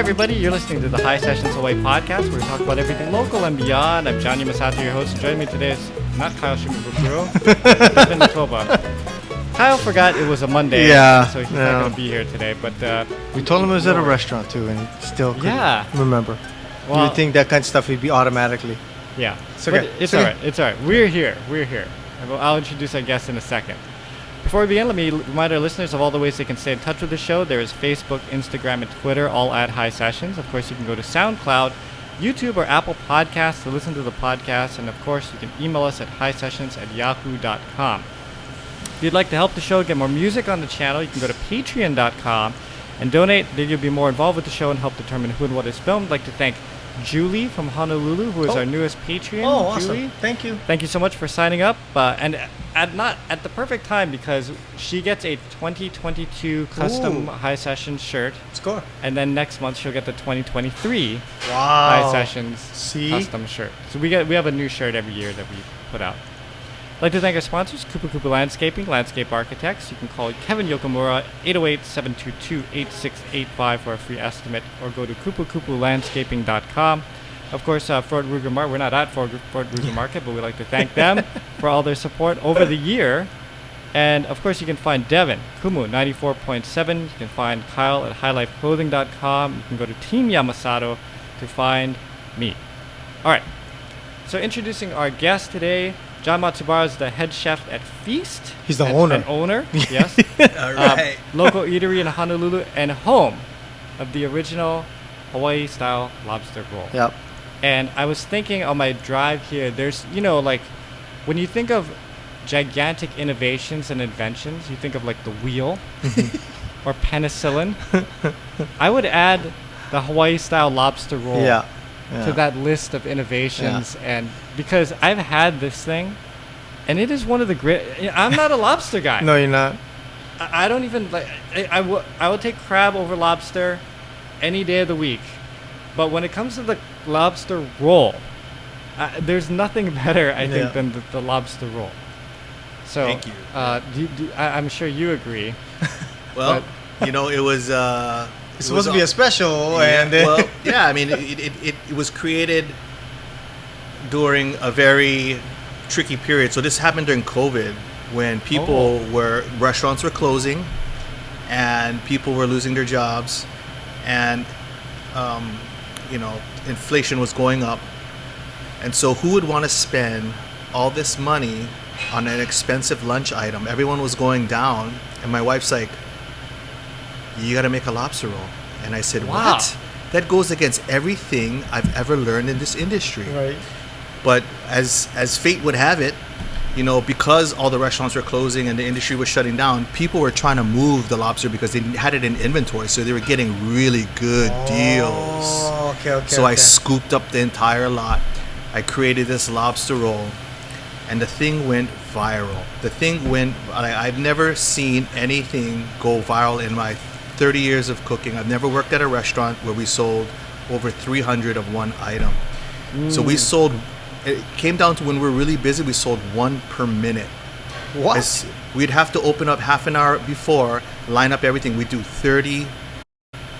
everybody. You're listening to the Hisessions Away podcast, where we talk about everything local and beyond. I'm Jon Matsubara, your host. Joining me today is not Kyle Shimabukuro, Devon Nekoba. Kyle forgot it was a Monday, so he's not going to be here today. But we told him it was at a restaurant too, and he still couldn't remember. Well, you would think that kind of stuff would be automatically. Yeah, it's okay. But it's all right. It's all right. We're here. I'll introduce our guest in a second. Before we begin, let me remind our listeners of all the ways they can stay in touch with the show. There is Facebook, Instagram, and Twitter, all at Hisessions. Of course, you can go to SoundCloud, YouTube, or Apple Podcasts to listen to the podcast. And, of course, you can email us at hisessions@yahoo.com. If you'd like to help the show get more music on the channel, you can go to patreon.com and donate. There you'll be more involved with the show and help determine who and what is filmed. I'd like to thank Julie from Honolulu, who is our newest Patreon. Oh, awesome. Julie, thank you. Thank you so much for signing up. And at the perfect time, because she gets a 2022 custom Hisessions shirt. Score. And then next month she'll get the 2023 wow. Hisessions custom shirt. So we have a new shirt every year that we put out. I'd like to thank our sponsors, Kupukupu Landscaping, Landscape Architects. You can call Kevin Yokomura, 808-722-8685 for a free estimate, or go to kupukupulandscaping.com. Of course, Fort Ruger Market. We're not at Fort Ruger Market, but we'd like to thank them for all their support over the year. And, of course, you can find Devon, Kumu, 94.7. You can find Kyle at highlifeclothing.com. You can go to Team Yamasato to find me. All right. So introducing our guest today, Jon Matsubara is the head chef at Feast. He's the owner. An owner, yes. All right. Local eatery in Honolulu and home of the original Hawaii-style lobster roll. Yep. And I was thinking on my drive here, there's, like when you think of gigantic innovations and inventions, you think of like the wheel or penicillin. I would add the Hawaii-style lobster roll to that list of innovations. And because I've had this thing, and it is one of the great. I'm not a lobster guy. No, you're not. I don't even like. I will take crab over lobster any day of the week. But when it comes to the lobster roll, there's nothing better, I think, than the lobster roll. So, thank you. I'm sure you agree. Well, it was. It's supposed to be a special, I mean, it was created during a very tricky period. So this happened during COVID, when restaurants were closing, and people were losing their jobs, and inflation was going up, and so who would want to spend all this money on an expensive lunch item? Everyone was going down, and my wife's like, "You got to make a lobster roll." And I said, wow. "What? That goes against everything I've ever learned in this industry." Right. But as fate would have it, because all the restaurants were closing and the industry was shutting down, people were trying to move the lobster because they had it in inventory, so they were getting really good deals. So I scooped up the entire lot. I created this lobster roll, and the thing went viral. I've never seen anything go viral in my 30 years of cooking. I've never worked at a restaurant where we sold over 300 of one item. So we sold, it came down to when we were really busy, we sold one per minute. What? We'd have to open up half an hour before, line up everything. We'd do 30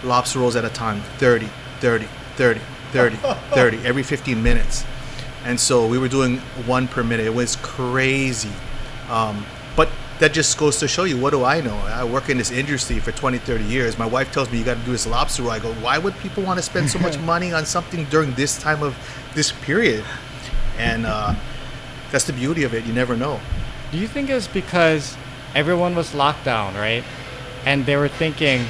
lobster rolls at a time. 30, every 15 minutes. And so we were doing one per minute. It was crazy. But that just goes to show you, what do I know? I work in this industry for 20, 30 years. My wife tells me, you got to do this lobster roll. I go, why would people want to spend so much money on something during this time of this period? And that's the beauty of it. You never know. Do you think it's because everyone was locked down, right? And they were thinking,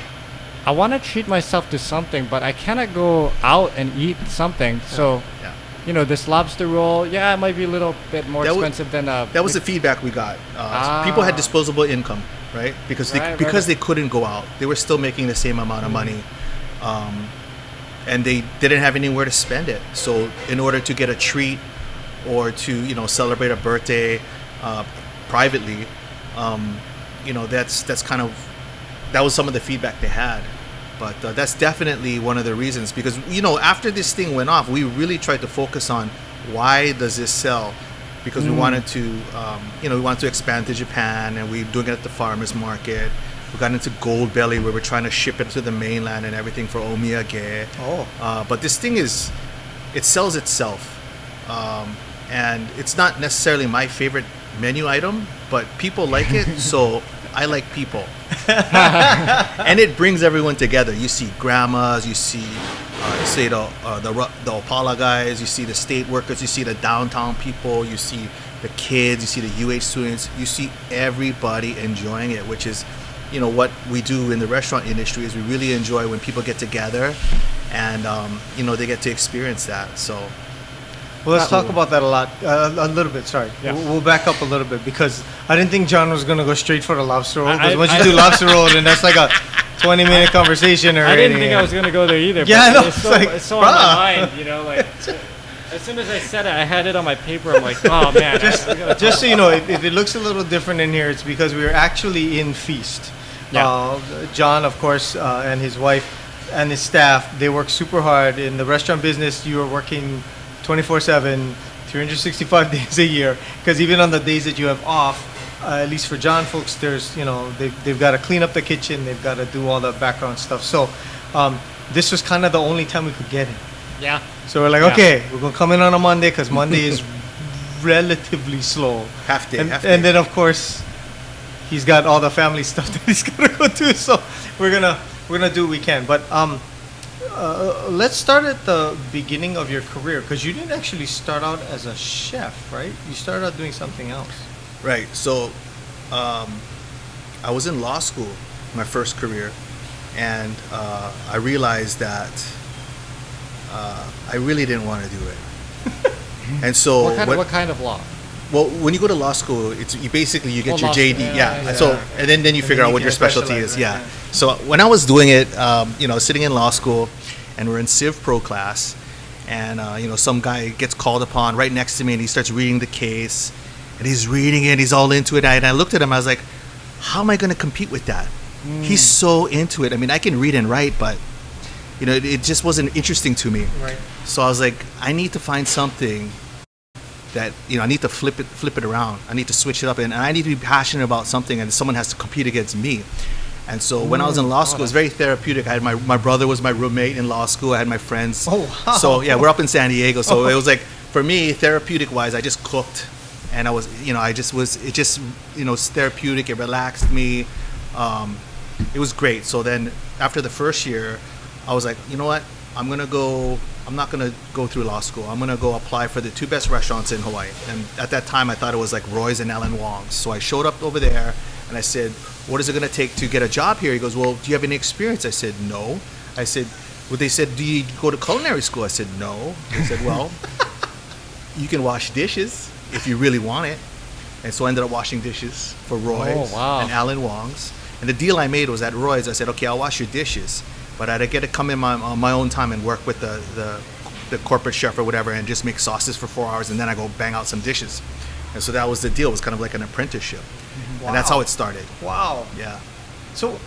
I want to treat myself to something, but I cannot go out and eat something. So, this lobster roll, it might be a little bit more expensive than that was the feedback we got. People had disposable income, right? Because they couldn't go out. They were still making the same amount of money. And they didn't have anywhere to spend it. So in order to get a treat or to, celebrate a birthday privately, that was some of the feedback they had. But that's definitely one of the reasons, because, after this thing went off, we really tried to focus on why does this sell? Because we wanted to, we wanted to expand to Japan, and we were doing it at the farmers market. We got into Gold Belly, where we're trying to ship it to the mainland and everything for omiyage. But this thing it sells itself. And it's not necessarily my favorite menu item, but people like it, so I like people. And it brings everyone together. You see grandmas, you see the Opala guys, you see the state workers, you see the downtown people, you see the kids, you see the UH students, you see everybody enjoying it, which is, what we do in the restaurant industry is we really enjoy when people get together and, they get to experience that. So. Well, let's talk about that a little bit. Sorry, we'll back up a little bit because I didn't think Jon was gonna go straight for the lobster roll. Because once you do lobster roll, then that's like a 20-minute conversation. I didn't think I was gonna go there either. Yeah, but it's so on my mind. Like as soon as I said it, I had it on my paper. I'm like, oh man. Just so you know, if it looks a little different in here, it's because we were actually in Feast. Yeah. Jon, of course, and his wife and his staff, they work super hard in the restaurant business. You are working 24/7, 365 days a year, because even on the days that you have off, at least for Jon folks, there's they've got to clean up the kitchen, they've got to do all the background stuff. So this was kind of the only time we could get in. Yeah. So we're like, okay, we're gonna come in on a Monday because Monday is relatively slow. Half day. And then of course he's got all the family stuff that he's gotta go do. So we're gonna do what we can, but let's start at the beginning of your career, because you didn't actually start out as a chef, right? You started out doing something else. Right. So I was in law school, my first career, and I realized that I really didn't want to do it. And so what kind of law? Well, when you go to law school, you get your JD, yeah. So and then you figure out what your specialty is, yeah. So when I was doing it, sitting in law school, and we're in Civ Pro class, and some guy gets called upon right next to me, and he starts reading the case, and he's reading it, he's all into it, and I looked at him, I was like, how am I going to compete with that? He's so into it. I mean, I can read and write, but it just wasn't interesting to me. Right. So I was like, I need to find something that I need to flip it around. I need to switch it up, and I need to be passionate about something, and someone has to compete against me. And so when I was in law school, it was very therapeutic. I had my brother was my roommate in law school. I had my friends. Oh, wow. So yeah, we're up in San Diego. So it was like, for me, therapeutic wise, I just cooked, and I was therapeutic. It relaxed me. It was great. So then after the first year, I was like, you know what? I'm not gonna go through law school. I'm gonna go apply for the 2 best restaurants in Hawaii. And at that time, I thought it was like Roy's and Ellen Wong's. So I showed up over there, and I said, what is it gonna take to get a job here? He goes, well, do you have any experience? I said, no. I said, well, they said, do you go to culinary school? I said, no. They said, well, you can wash dishes if you really want it. And so I ended up washing dishes for Roy's and Ellen Wong's. And the deal I made was at Roy's, I said, okay, I'll wash your dishes, but I'd get to come in on my own time and work with the corporate chef or whatever, and just make sauces for 4 hours, and then I go bang out some dishes. And so that was the deal. It was kind of like an apprenticeship. Wow. And that's how it started. Wow. Yeah. So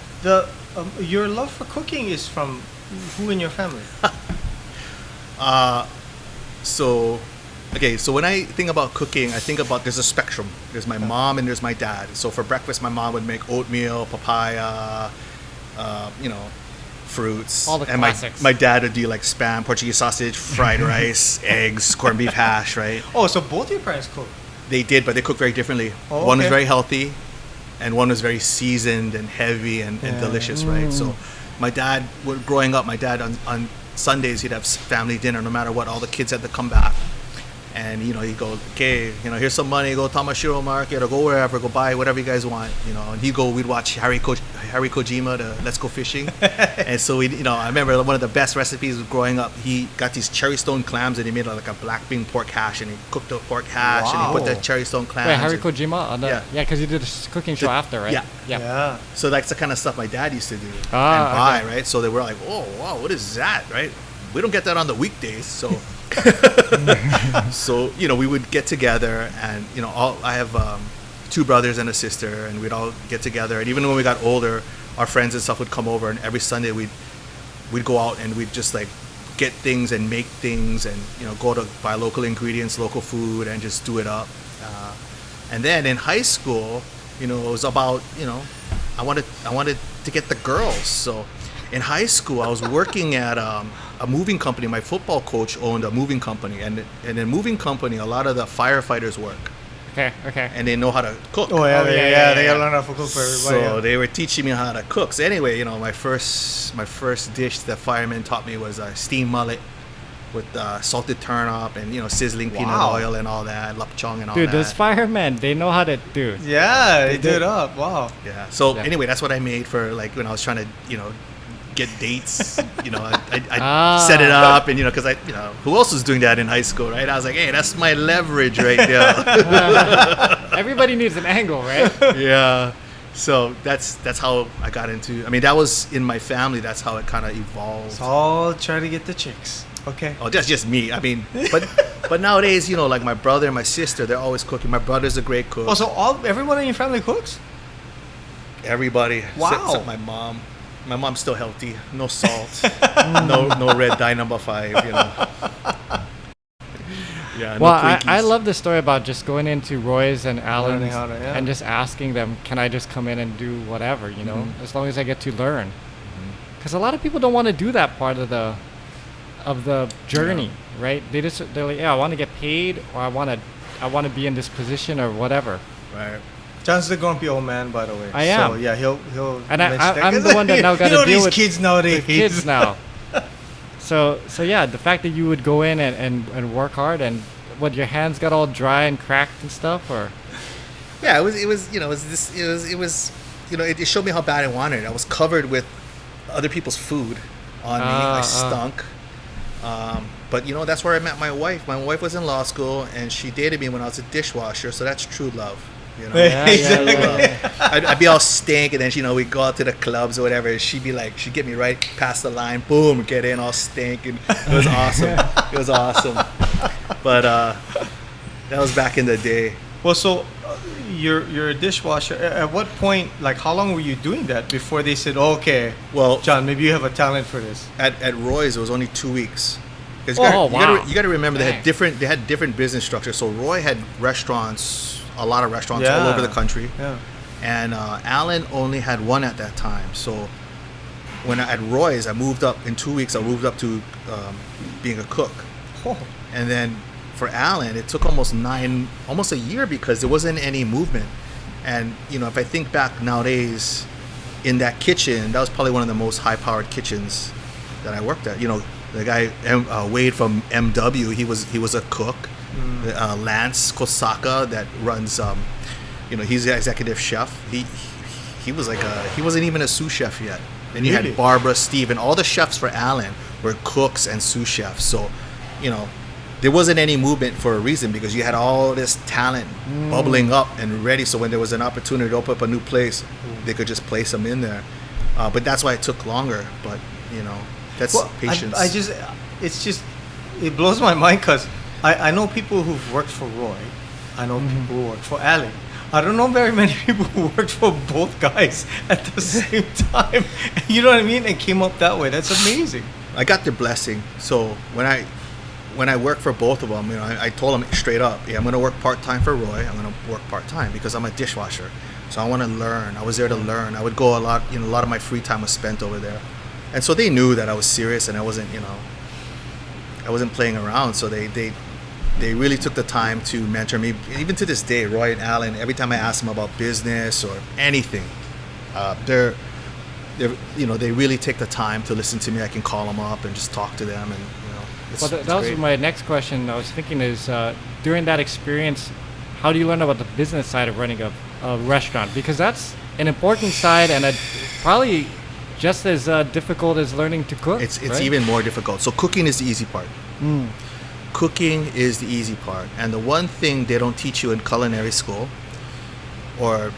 your love for cooking is from who in your family? So when I think about cooking, I think about, there's a spectrum. There's my mom and there's my dad. So for breakfast, my mom would make oatmeal, papaya, fruits. All the and classics. My dad would do like spam, Portuguese sausage, fried rice, eggs, corned beef hash, right? Oh, so both your parents cook? They did, but they cooked very differently. Oh, one was very healthy, and one was very seasoned and heavy and delicious, right? So my dad, growing up, on Sundays, he'd have family dinner no matter what. All the kids had to come back. And, he'd go, okay, here's some money, go Tamashiro Market or go wherever, go buy whatever you guys want, and we'd watch Harry Kojima, the Let's Go Fishing. And so I remember one of the best recipes growing up, he got these cherry stone clams and he made like a black bean pork hash, and he cooked the pork hash and he put the cherry stone clams. Wait, Harry Kojima? Because he did a cooking show after, right? Yeah. So that's the kind of stuff my dad used to do and buy, right? So they were like, oh, wow, what is that, right? We don't get that on the weekdays, so... So we would get together, and I have 2 brothers and a sister, and we'd all get together. And even when we got older, our friends and stuff would come over, and every Sunday we'd go out and we'd just like get things and make things, and go to buy local ingredients, local food, and just do it up. And then in high school, You know, it was about, you know, I wanted to get the girls. So in high school, I was working at a moving company. My football coach owned a moving company, and in a moving company, a lot of the firefighters work. Okay. And they know how to cook. Oh yeah, yeah, they yeah. gotta learn how to cook for everybody. So yeah. they were teaching me how to cook. So anyway, you know, my first dish that firemen taught me was a steamed mullet with salted turnip and, you know, sizzling peanut Wow. oil and all that, lapchong and all Dude, that. those firemen, they know how to do. Yeah, they They did do. up. Wow. Yeah. So Yeah. anyway, that's what I made for, like, when I was trying to, you know, get dates. You know, I Ah. set it up, and, you know, because I, you know, who else was doing that in high school, right? I was like, hey, that's my leverage right there. Everybody needs an angle, right? Yeah. So that's how I got into. I mean, that was in my family. That's how it kind of evolved. It's all try to get the chicks. Okay. Oh, that's just me. I mean, but nowadays, you know, like my brother and my sister, they're always cooking. My brother's a great cook. Oh, so everyone in your family cooks? Everybody, Wow. except my mom. My mom's still healthy. No salt. no red dye number 5. You know. Yeah. Well, no I Twinkies. love the story about just going into Roy's and Allen's Learning how to, yeah. and just asking them, can I just come in and do whatever, you know, Mhm. as long as I get to learn. Because a lot of people don't want to do that part of the journey, right? They're like, yeah, I want to get paid, or I want to be in this position or whatever. Right. John's the grumpy old man, by the way. I am. So yeah, he'll. And mention that. I'm the one that now got you know to deal these with kids nowadays. the kids now. So yeah, the fact that you would go in and work hard, and what, your hands got all dry and cracked and stuff, or Yeah, it was you know, it showed me how bad I wanted it. I was covered with other people's food on me. I stunk. But you know, that's where I met my wife. My wife was in law school, and she dated me when I was a dishwasher. So that's true love. You know, Yeah. I'd be all stink, and then, you know, we'd go out to the clubs or whatever, and she'd get me right past the line, boom, get in all stink, and it was awesome. It was awesome. But that was back in the day. Well, so you're a dishwasher. At what point, like, how long were you doing that before they said, okay, Well, John, maybe you have a talent for this? at Roy's, it was only 2 weeks. 'Cause Oh, wow. you got to remember they Dang. had different business structures. So Roy had restaurants, a lot of restaurants all Yeah. over the country. Yeah. And Allen only had one at that time. So at Roy's, I moved up in 2 weeks. I moved up to being a cook. Oh. And then for Allen, it took almost a year, because there wasn't any movement. And, you know, if I think back nowadays, in that kitchen, that was probably one of the most high-powered kitchens that I worked at. You know, the guy Wade from MW, he was a cook. Lance Kosaka that runs, you know, he's the executive chef. He was like he wasn't even a sous chef yet. Then you Really? had Barbara, Steven, all the chefs for Allen were cooks and sous chefs. So, you know, there wasn't any movement for a reason, because you had all this talent bubbling up and ready. So when there was an opportunity to open up a new place, they could just place them in there. But that's why it took longer. But, you know, that's patience. It blows my mind, because I know people who've worked for Roy. I know people who worked for Ali. I don't know very many people who worked for both guys at the same time. You know what I mean? And came up that way. That's amazing. I got their blessing. So when I worked for both of them, you know, I told them straight up, yeah, I'm going to work part-time for Roy. I'm going to work part-time because I'm a dishwasher. So I want to learn. I was there to learn. I would go a lot, you know, a lot of my free time was spent over there. And so they knew that I was serious, and I wasn't, you know, I wasn't playing around. So they really took the time to mentor me. Even to this day, Roy and Allen, every time I ask them about business or anything, they're you know, they really take the time to listen to me. I can call them up and just talk to them, and, you know, Well, it's that was great. my next question. I was thinking is, during that experience, how do you learn about the business side of running a restaurant? Because that's an important side, and probably just as difficult as learning to cook. It's right? even more difficult. So cooking is the easy part. Cooking is the easy part. And the one thing they don't teach you in culinary school, or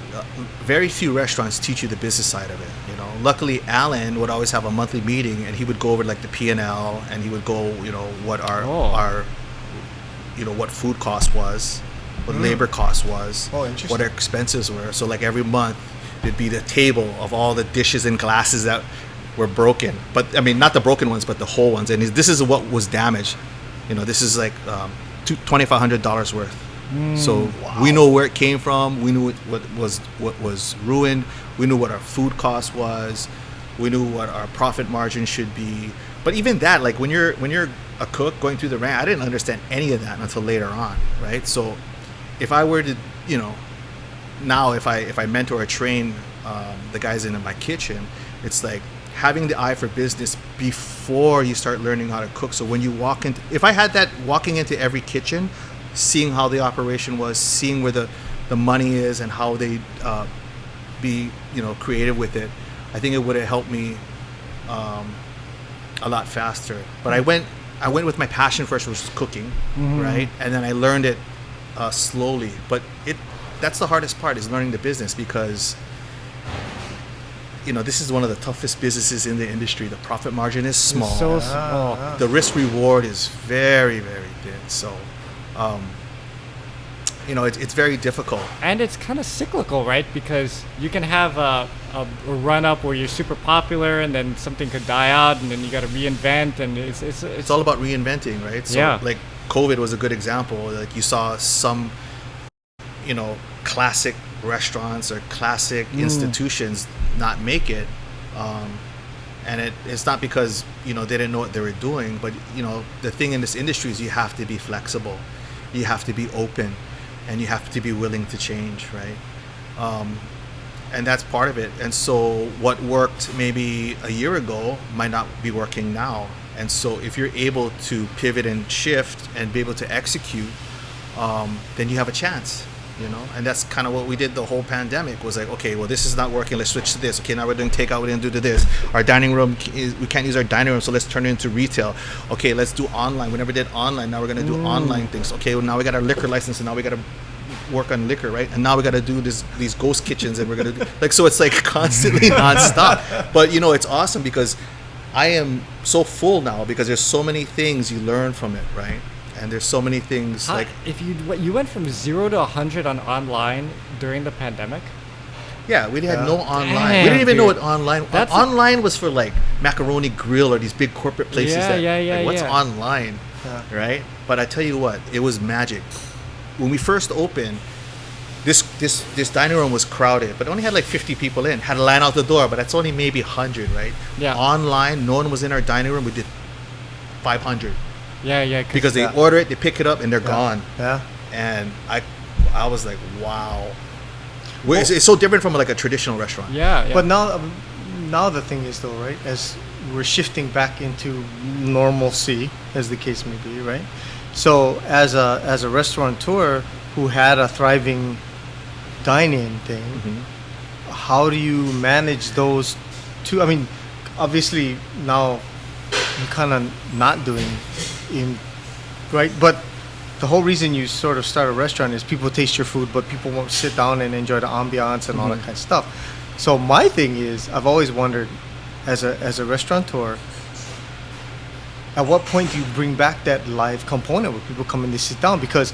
very few restaurants teach you the business side of it. You know, luckily Alan would always have a monthly meeting, and he would go over like the P&L, and he would go, you know, what our you know, what food cost was, what labor cost was, Interesting. what our expenses were. So like every month there'd be the table of all the dishes and glasses that were broken, but I mean not the broken ones, but the whole ones. And this is what was damaged. You know, this is like $2,500 worth. So we know where it came from. We knew what was ruined. We knew what our food cost was. We knew what our profit margin should be. But even that, like when you're a cook going through the rank, I didn't understand any of that until later on, right? So if I were to, now if I mentor or train the guys in my kitchen, it's like having the eye for business before you start learning how to cook. So when you walk into, if I had that walking into every kitchen, seeing how the operation was, seeing where the money is and how they be creative with it, I think it would have helped me a lot faster. But I went with my passion first, which was cooking, right? And then I learned it slowly. But that's the hardest part, is learning the business, because this is one of the toughest businesses in the industry. The profit margin is small. It's so small. The risk reward is very, very thin. So it's very difficult. And it's kind of cyclical, right? Because you can have a run up where you're super popular, and then something could die out, and then you got to reinvent, and it's all about reinventing, right? So yeah. Like COVID was a good example. Like you saw some classic restaurants or classic institutions not make it, and it's not because they didn't know what they were doing, but the thing in this industry is you have to be flexible, you have to be open, and you have to be willing to change, right? And that's part of it. And so what worked maybe a year ago might not be working now. And so if you're able to pivot and shift and be able to execute, then you have a chance. And that's kind of what we did the whole pandemic, was like, okay, well, this is not working, let's switch to this. Okay, now we're doing takeout, we're going to do this. Our dining room, we can't use our dining room, so let's turn it into retail. Okay, let's do online. We never did online, now we're going to do online things. Okay, well, now we got our liquor license, and now we got to work on liquor, right? And now we got to do these ghost kitchens, and we're going to do, like, so it's like constantly nonstop. But, it's awesome because I am so full now, because there's so many things you learn from it, right? And there's so many things. If you went from 0 to 100 on online during the pandemic. Yeah, we had no online. Damn, we didn't even dude. know what online. Online was for like Macaroni Grill or these big corporate places. What's online, right? But I tell you what, it was magic. When we first opened, this dining room was crowded, but only had like 50 people in. Had a line out the door, but that's only maybe 100, right? Yeah. Online, no one was in our dining room. We did 500. Yeah. Because they order it, they pick it up, and they're gone. Yeah. And I was like, wow. It's so different from like a traditional restaurant. Yeah. But now the thing is, though, right, as we're shifting back into normalcy, as the case may be, right? So as a restaurateur who had a thriving dine-in thing, how do you manage those two? I mean, obviously now you're kind of not doing right, but the whole reason you sort of start a restaurant is people taste your food, but people won't sit down and enjoy the ambiance and all that kind of stuff. So my thing is, I've always wondered, as a restaurateur, at what point do you bring back that live component where people come and they sit down? Because,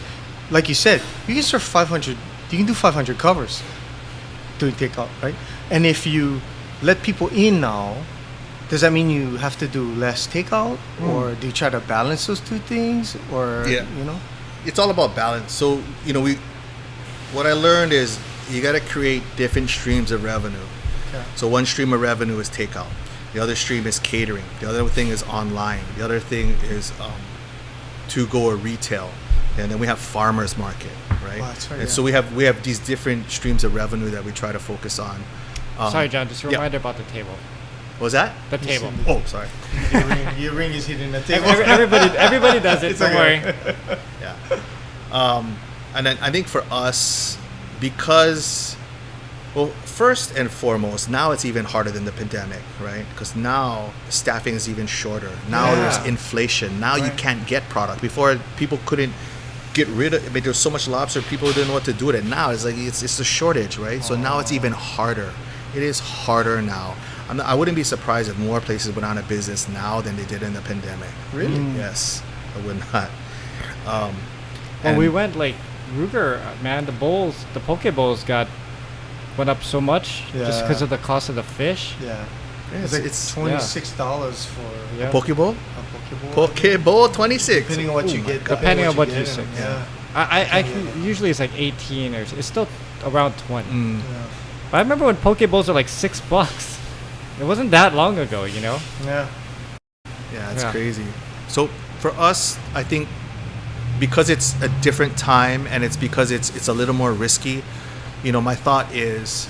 like you said, you can serve 500. You can do 500 covers doing takeout, right? And if you let people in now, does that mean you have to do less takeout, or do you try to balance those two things, or It's all about balance. So what I learned is you got to create different streams of revenue. Okay. So one stream of revenue is takeout. The other stream is catering. The other thing is online. The other thing is to-go or retail. And then we have farmers market, right? Oh, that's right, and so we have these different streams of revenue that we try to focus on. Sorry, John, just a reminder about the table. What was that? The table. Oh, sorry. Your ring is hitting the table. Everybody does it. Don't worry. Yeah. And then I think for us, because, well, first and foremost, now it's even harder than the pandemic, right? Because now staffing is even shorter. Now there's inflation. Now you can't get product. Before, people couldn't get rid of. I mean, there's so much lobster, people didn't know what to do with it. Now it's like it's a shortage, right? So now it's even harder. It is harder now. I wouldn't be surprised if more places went out of business now than they did in the pandemic. Really? Yes, I would not. When we went, like, Ruger, man, the poke bowls went up so much just because of the cost of the fish. Yeah. It's $26 for a poke bowl. a poke bowl. Poke bowl 26. Depending on what you get. Depending on what you get, say. Yeah. I can, usually it's like 18 or it's still around 20. Mm. Yeah. But I remember when Poke Bowls were like $6. It wasn't that long ago, you know? Yeah. Yeah, it's Yeah. crazy. So for us, I think because it's a different time and it's because it's a little more risky, you know, my thought is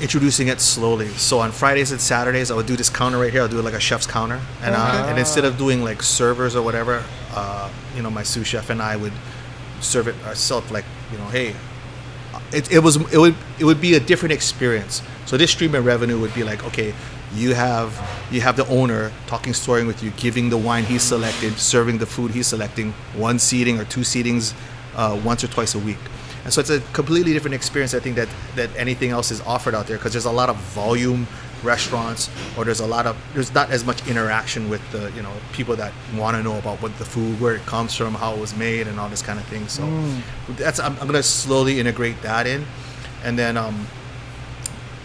introducing it slowly. So on Fridays and Saturdays, I would do this counter right here. I'll do it like a chef's counter, and and instead of doing like servers or whatever, you know, my sous chef and I would serve it ourselves. Like, you know, hey, it would be a different experience. So this stream of revenue would be like, okay, you have the owner talking, story with you, giving the wine he's selected, serving the food he's selecting, one seating or two seatings once or twice a week. And so it's a completely different experience, I think, that anything else is offered out there, because there's a lot of volume restaurants, or there's not as much interaction with the, you know, people that want to know about what the food, where it comes from, how it was made, and all this kind of thing. So that's I'm going to slowly integrate that in, and then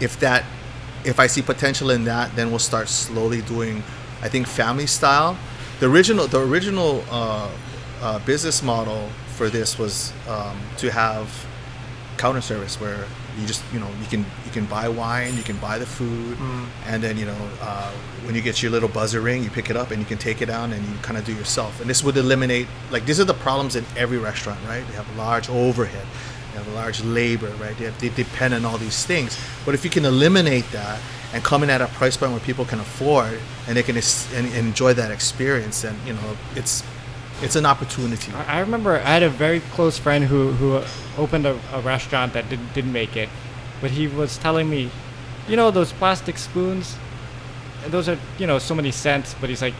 if I see potential in that, then we'll start slowly doing, I think, family style. The original business model for this was to have counter service, where you just, you know, you can buy wine, you can buy the food, and then, you know, when you get your little buzzer ring, you pick it up and you can take it down and you kind of do yourself. And this would eliminate, like, these are the problems in every restaurant, right? They have large overhead, they have large labor, right? They depend on all these things. But if you can eliminate that and come in at a price point where people can afford and they can enjoy that experience, then, you know, it's an opportunity. I remember I had a very close friend who opened a restaurant that didn't make it, but he was telling me, you know, those plastic spoons, those are, you know, so many cents, but he's like,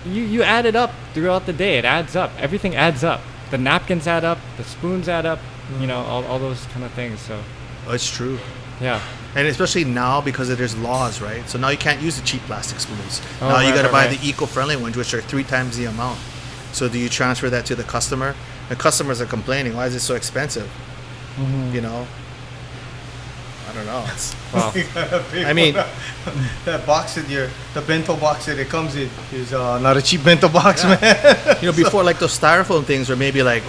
you add it up throughout the day, it adds up, everything adds up, the napkins add up, the spoons add up, you know, all those kind of things. So It's true. yeah. And especially now, because there's laws, right? So now you can't use the cheap plastic spoons. Oh, now you right, got to buy right. the eco-friendly ones, which are 3 times the amount. So do you transfer that to the customer? The customers are complaining, why is it so expensive? You know? I don't know. Wow. I mean, that box the bento box that it comes in is not a cheap bento box, man. you know, before, like, those styrofoam things were maybe like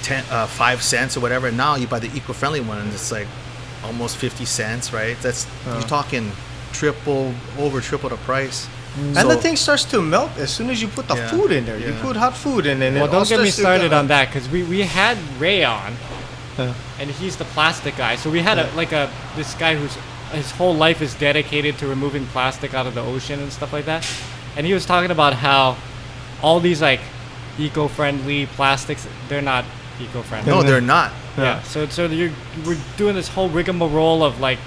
5 cents or whatever. Now you buy the eco-friendly one and it's like almost 50 cents, right? That's you're talking triple the price. And the thing starts to melt as soon as you put the food in there. You Yeah. put hot food in, and Well, it don't all get me starts to started go- on that, because we had Ray on, and he's the plastic guy. So we had this guy his whole life is dedicated to removing plastic out of the ocean and stuff like that. And he was talking about how all these like eco-friendly plastics, they're not eco-friendly. No, they're not. Yeah. So we're doing this whole rigmarole of like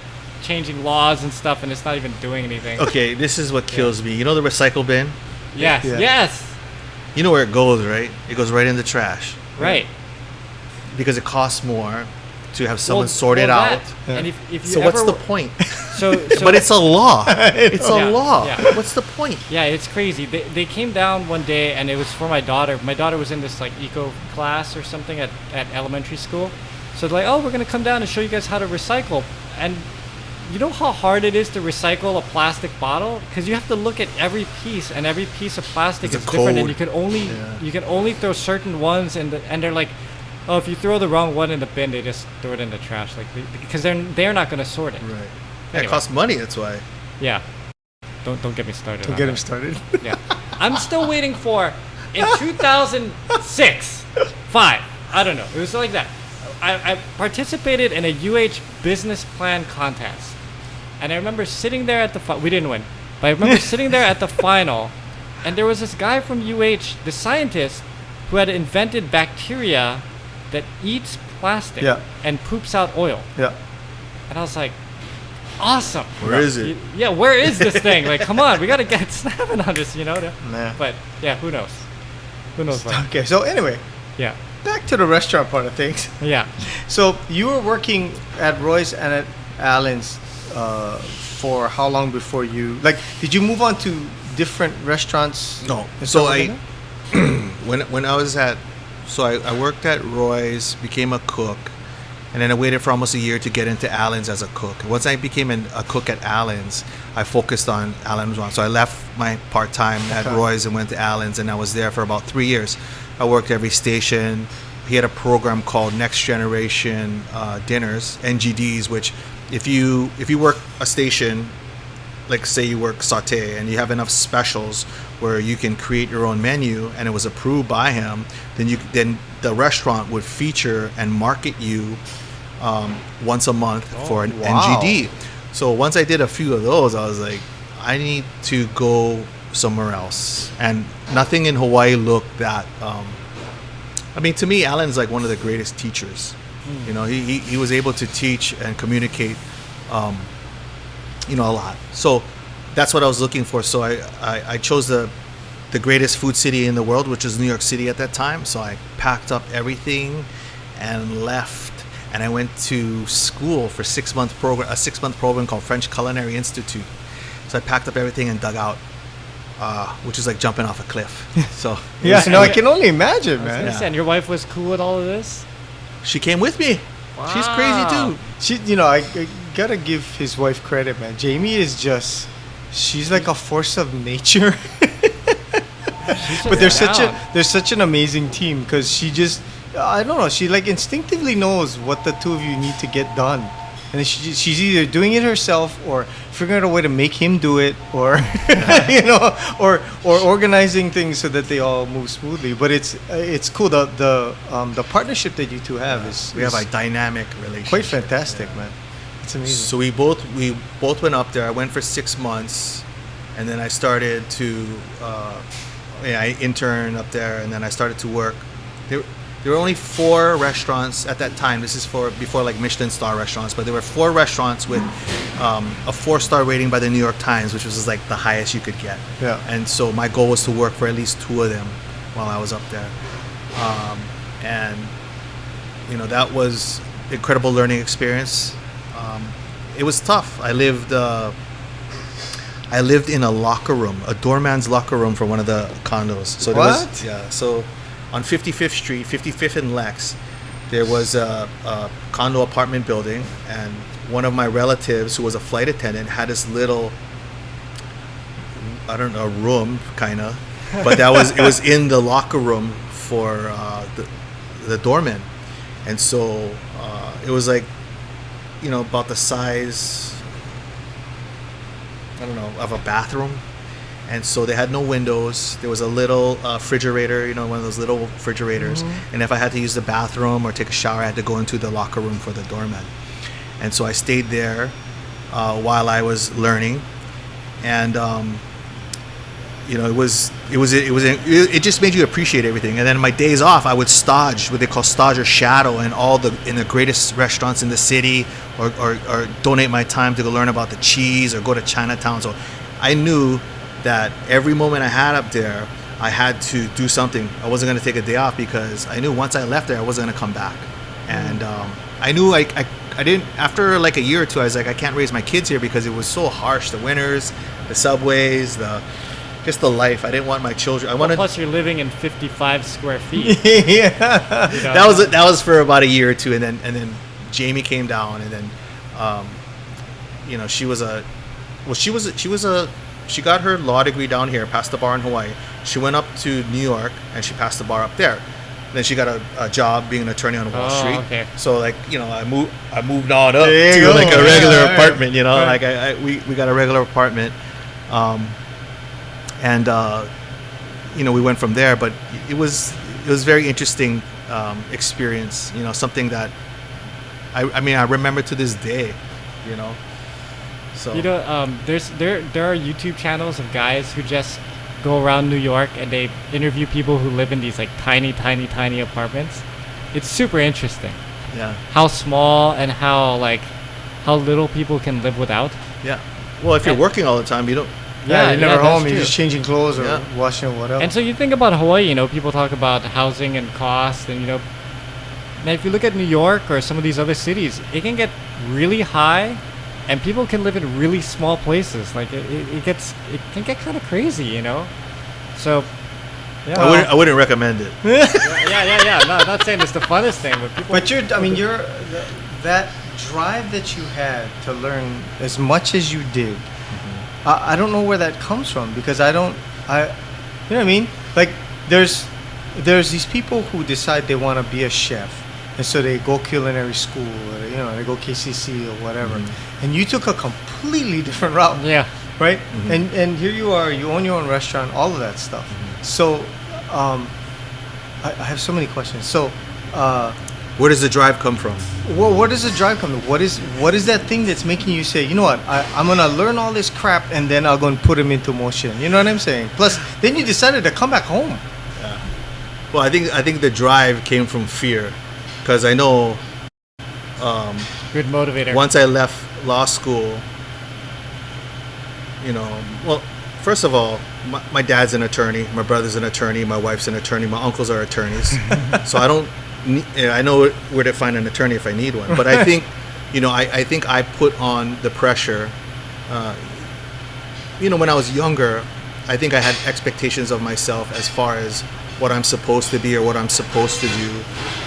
changing laws and stuff, and it's not even doing anything. Okay, this is what kills me. You know the recycle bin? Yes. Yeah. Yes. You know where it goes, right? It goes right in the trash. Right. Because it costs more to have someone Well, sort it well, out. that, and if you So ever, what's the point? So But it's a law. It's a Yeah, law. yeah. What's the point? Yeah, it's crazy. They came down one day, and it was for my daughter. My daughter was in this like eco class or something at elementary school. So they're like, oh, we're gonna come down and show you guys how to recycle. And you know how hard it is to recycle a plastic bottle? Because you have to look at every piece, and every piece of plastic It's is a different, and code. you can only throw certain ones in and they're like, oh, if you throw the wrong one in the bin, they just throw it in the trash, like because they're not gonna sort it. Right. Yeah, Anyway. it costs money, that's why. Yeah. Don't get me started. To on get that. him started. Yeah. I'm still waiting for in 2006, 5. I don't know. It was like that. I participated in a UH business plan contest, and I remember sitting there at the we didn't win, but I remember sitting there at the final, and there was this guy from UH, the scientist, who had invented bacteria that eats plastic Yeah. and poops out oil. Yeah. And I was like, awesome. Where is it? Yeah, where is this thing? Like, come on, we gotta get snapping on this, you know? Nah. But yeah, who knows? Who knows what? Okay, so anyway, Yeah, back to the restaurant part of things. yeah. So you were working at Roy's and at Allen's for how long before you did you move on to different restaurants? No. and So stuff I like that? when I was at I worked at Roy's, became a cook, and then I waited for almost a year to get into Allen's as a cook. Once I became a cook at Allen's, I focused on Allen's. So I left my part-time at Okay. Roy's and went to Allen's, and I was there for about 3 years. I worked every station. He had a program called Next Generation Dinners, NGDs, which if you work a station, like say you work saute and you have enough specials where you can create your own menu and it was approved by him, then the restaurant would feature and market you once a month for an NGD. So once I did a few of those, I was like, I need to go somewhere else. And nothing in Hawaii looked that I mean, to me, Alan's like one of the greatest teachers. You know, he was able to teach and communicate you know, a lot. So that's what I was looking for. So I chose the greatest food city in the world, which was New York City at that time. So I packed up everything and left. And I went to school for a 6-month program called French Culinary Institute. So I packed up everything and dug out, which is like jumping off a cliff. So yeah, no, I can only imagine, man. Yeah. And your wife was cool with all of this? She came with me. Wow. She's crazy too. She, you know, I gotta give his wife credit, man. Jamie is just, she's like a force of nature. But there's such an amazing team because she just, I don't know, she like instinctively knows what the two of you need to get done. And she's either doing it herself or figuring out a way to make him do it, or you know, or organizing things so that they all move smoothly. But it's cool. The partnership that you two have is a dynamic relationship. Quite fantastic, man. It's amazing. So we both went up there. I went for 6 months, and then I started to I interned up there, and then I started to work. There were only 4 restaurants at that time. This is before like Michelin star restaurants, but there were 4 restaurants with a 4-star rating by the New York Times, which was like the highest you could get. Yeah. And so my goal was to work for at least 2 of them while I was up there. And you know, that was incredible learning experience. It was tough. I lived in a locker room, a doorman's locker room for one of the condos. So what? So on 55th Street, 55th and Lex, there was a condo apartment building, and one of my relatives who was a flight attendant had this little, I don't know, room kind of, but it was in the locker room for the doorman, and so it was like, you know, about the size, I don't know, of a bathroom. And so they had no windows. There was a little refrigerator, you know, one of those little refrigerators. Mm-hmm. And if I had to use the bathroom or take a shower, I had to go into the locker room for the doorman. And so I stayed there while I was learning. And you know, it just made you appreciate everything. And then my days off, I would stage, what they call stage or shadow, in the greatest restaurants in the city, or donate my time to go learn about the cheese or go to Chinatown. So I knew that every moment I had up there, I had to do something. I wasn't going to take a day off because I knew once I left there, I wasn't going to come back. And I knew I didn't, after like a year or two, I was like, I can't raise my kids here because it was so harsh. The winters, the subways, just the life. I didn't want my children. Plus, you're living in 55 square feet. Yeah, you know? that was for about a year or two, and then Jamie came down, and then you know, she got her law degree down here, passed the bar in Hawaii. She went up to New York and she passed the bar up there. Then she got a job being an attorney on Wall Street. Okay. So like, you know, I moved on up to like a regular apartment. You know, like we got a regular apartment, and you know, we went from there. But it was very interesting experience. You know, something that I remember to this day. You know. So. You know, there are YouTube channels of guys who just go around New York and they interview people who live in these like tiny apartments. It's super interesting. Yeah. How small and how little people can live without. Yeah. Well, if you're working all the time, you don't. Yeah, you're never home. You're just changing clothes or washing or whatever. And so you think about Hawaii. You know, people talk about housing and cost, and you know, now if you look at New York or some of these other cities, it can get really high. And people can live in really small places. Like it can get kind of crazy, you know. So, yeah. I wouldn't recommend it. yeah. No, I'm not saying it's the funnest thing, but people. But that drive that you had to learn as much as you did. Mm-hmm. I don't know where that comes from because you know what I mean? Like there's there's these people who decide they want to be a chef, and so they go culinary school, or, they go KCC or whatever. And you took a completely different route. Yeah. Right. And here you are. You own your own restaurant. All of that stuff. So, I have so many questions. So, where does the drive come from? where does the drive come from? What is that thing that's making you say, you know what, I'm gonna learn all this crap and then I'll go and put them into motion? You know what I'm saying? Plus, then you decided to come back home. Yeah. Well, I think the drive came from fear, because I know. Good motivator. Once I left law school, well, first of all, my dad's an attorney, my brother's an attorney, my wife's an attorney, my uncles are attorneys, so I know where to find an attorney if I need one. But I think, I think I put on the pressure. When I was younger, I think I had expectations of myself as far as what I'm supposed to be or what I'm supposed to do.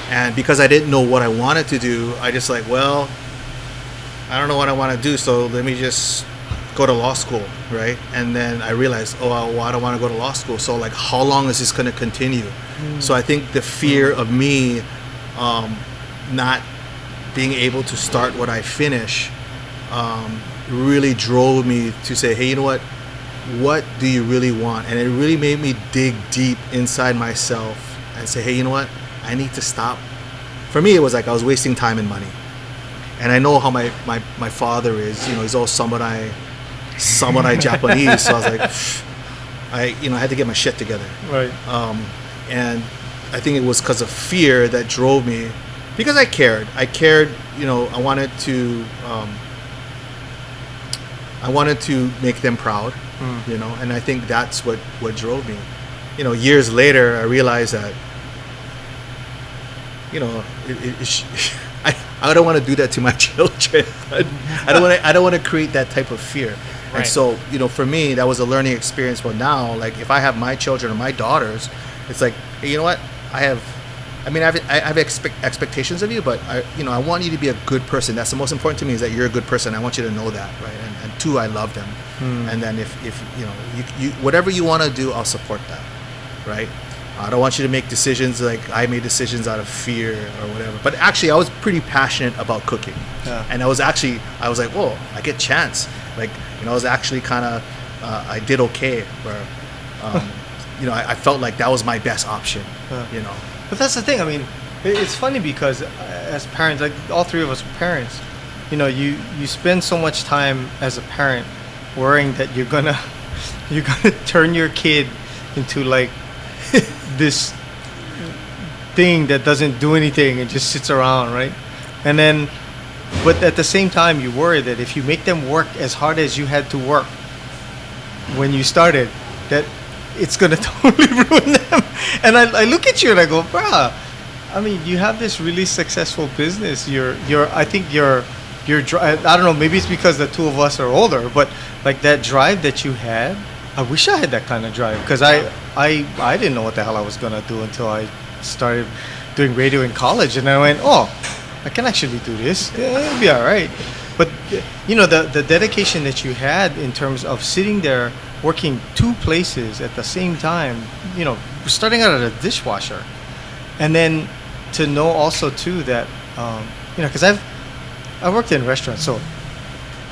And because I didn't know what I wanted to do, I just I don't know what I want to do, so let me just go to law school, right? And then I realized, I don't want to go to law school. So how long is this going to continue? So I think the fear of me not being able to start what I finish really drove me to say, hey, you know what do you really want? And it really made me dig deep inside myself and say, hey, you know what? I need to stop. For me, it was I was wasting time and money. And I know how my father is. He's all samurai Japanese. So I was I had to get my shit together. Right. And I think it was because of fear that drove me, because I cared. I wanted to make them proud, and I think that's what drove me. Years later, I realized that, I don't want to do that to my children. I don't want to create that type of fear. Right. And so, for me, that was a learning experience. But now, if I have my children or my daughters, it's hey, you know what? I have expectations of you, but I want you to be a good person. That's the most important to me, is that you're a good person. I want you to know that, right? And two, I love them. And then if you whatever you want to do, I'll support that, right? I don't want you to make decisions I made decisions out of fear or whatever. But actually, I was pretty passionate about cooking. Yeah. And I was whoa, I get chance. I was actually kind of, I did okay. Where, I felt like that was my best option. But that's the thing. I mean, it's funny because as parents, all three of us are parents. You spend so much time as a parent worrying that you're gonna turn your kid into this thing that doesn't do anything and just sits around, right? And then, but at the same time, you worry that if you make them work as hard as you had to work when you started, that it's gonna totally ruin them. And I look at you and I go, bruh, I mean, you have this really successful business. I think your drive, I don't know, maybe it's because the two of us are older, but that drive that you had, I wish I had that kind of drive, because I didn't know what the hell I was gonna do until I started doing radio in college, and I went, I can actually do this. Yeah, it'll be all right. But the dedication that you had in terms of sitting there working two places at the same time, starting out at a dishwasher, and then to know also too that because I worked in restaurants, so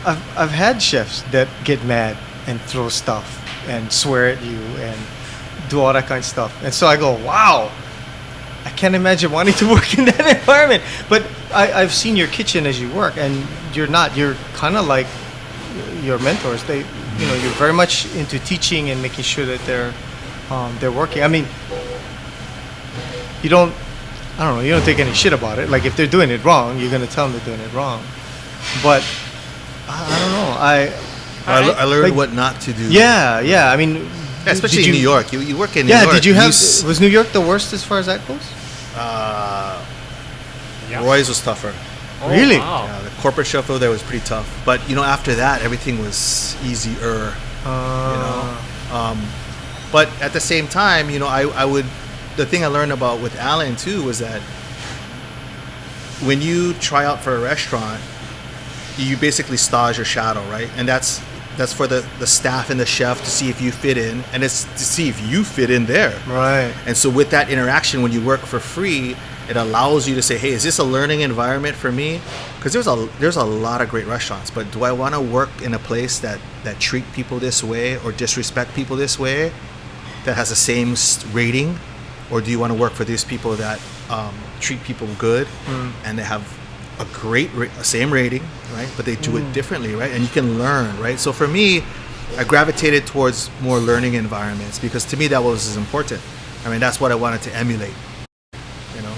I've had chefs that get mad and throw stuff and swear at you and do all that kind of stuff. And so I go, wow, I can't imagine wanting to work in that environment. But I've seen your kitchen as you work, and you're kind of like your mentors. You're very much into teaching and making sure that they're working. I mean, you don't take any shit about it. If they're doing it wrong, you're going to tell them they're doing it wrong. But I don't know. I learned what not to do. Yeah. I mean, especially in New York. You work in New York. Yeah. Did you have? Was New York the worst as far as that goes? Roy's was tougher. Oh, really? Wow. Yeah, the corporate shuffle there was pretty tough. But after that, everything was easier. But at the same time, I would. The thing I learned about with Alan too was that when you try out for a restaurant, you basically stage or shadow, right? And that's That's for the staff and the chef to see if you fit in, and it's to see if you fit in there. Right. And so with that interaction, when you work for free, it allows you to say, hey, is this a learning environment for me? Because there's a lot of great restaurants, but do I want to work in a place that treat people this way or disrespect people this way, that has the same rating? Or do you want to work for these people that treat people good and they have a great same rating, right? But they do it differently, right? And you can learn, right? So for me, I gravitated towards more learning environments because to me that was as important. I mean, that's what I wanted to emulate, you know?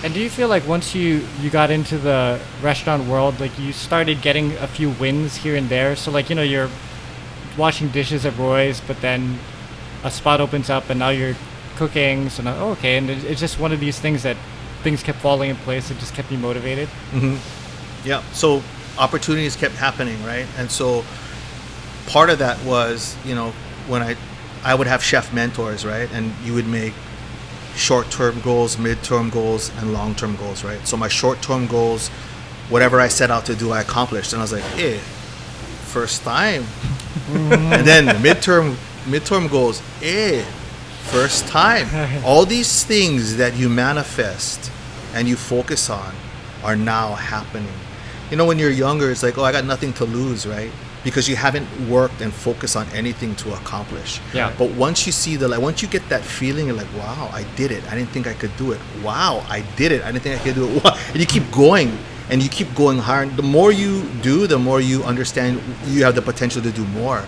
And do you feel like once you got into the restaurant world, like you started getting a few wins here and there? So like, you know, you're washing dishes at Roy's, but then a spot opens up and now you're cooking. So now, okay. And it's just one of these things that things kept falling in place. It just kept me motivated. Yeah. So opportunities kept happening, right? And so part of that was, you know, when I would have chef mentors, right? And you would make short-term goals, mid-term goals, and long-term goals, right? So my short-term goals, whatever I set out to do, I accomplished. And I was like, hey, first time. And then the midterm goals, hey, first time. All these things that you manifest and you focus on are now happening. You know, when you're younger, it's like, oh, I got nothing to lose, right? Because you haven't worked and focused on anything to accomplish. Yeah. But once you see once you get that feeling, you're like, wow, I did it. I didn't think I could do it. Wow, I did it. I didn't think I could do it. Wow. And you keep going and you keep going hard. The more you do, the more you understand you have the potential to do more,